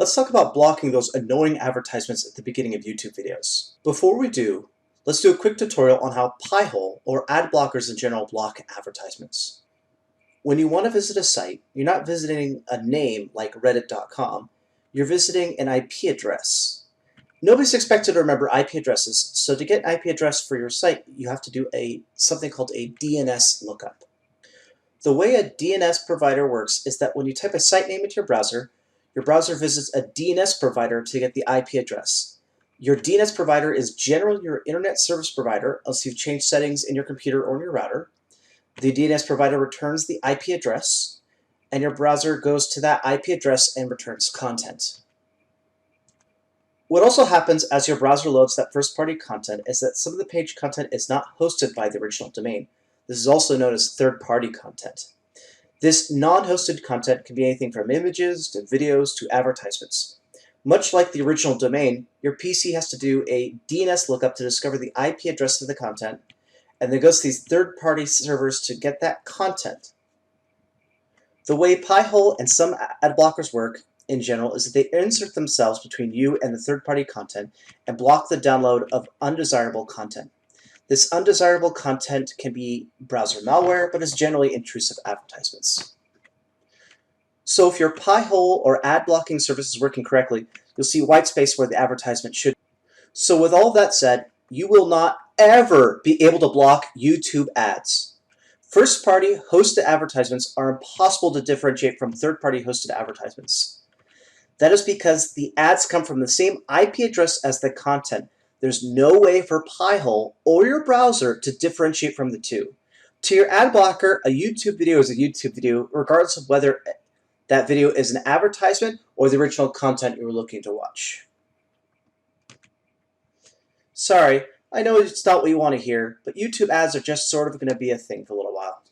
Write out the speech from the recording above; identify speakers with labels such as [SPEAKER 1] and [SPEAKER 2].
[SPEAKER 1] Let's talk about blocking those annoying advertisements at the beginning of YouTube videos. Before we do, let's do a quick tutorial on how PiHole, or ad blockers in general, block advertisements. When you want to visit a site, you're not visiting a name like reddit.com, you're visiting an IP address. Nobody's expected to remember IP addresses, so to get an IP address for your site, you have to do something called a DNS lookup. The way a DNS provider works is that when you type a site name into your browser visits a DNS provider to get the IP address. Your DNS provider is generally your internet service provider, unless you've changed settings in your computer or in your router. The DNS provider returns the IP address, and your browser goes to that IP address and returns content. What also happens as your browser loads that first-party content is that some of the page content is not hosted by the original domain. This is also known as third-party content. This non-hosted content can be anything from images to videos to advertisements. Much like the original domain, your PC has to do a DNS lookup to discover the IP address of the content, and then goes to these third-party servers to get that content. The way PiHole and some ad blockers work in general is that they insert themselves between you and the third-party content and block the download of undesirable content. This undesirable content can be browser malware, but is generally intrusive advertisements. So if your PiHole or ad blocking service is working correctly, you'll see white space where the advertisement should be. So with all that said, you will not ever be able to block YouTube ads. First-party hosted advertisements are impossible to differentiate from third-party hosted advertisements. That is because the ads come from the same IP address as the content. There's no way for PiHole or your browser to differentiate from the two. To your ad blocker, a YouTube video is a YouTube video, regardless of whether that video is an advertisement or the original content you were looking to watch. Sorry, I know it's not what you want to hear, but YouTube ads are just sort of going to be a thing for a little while.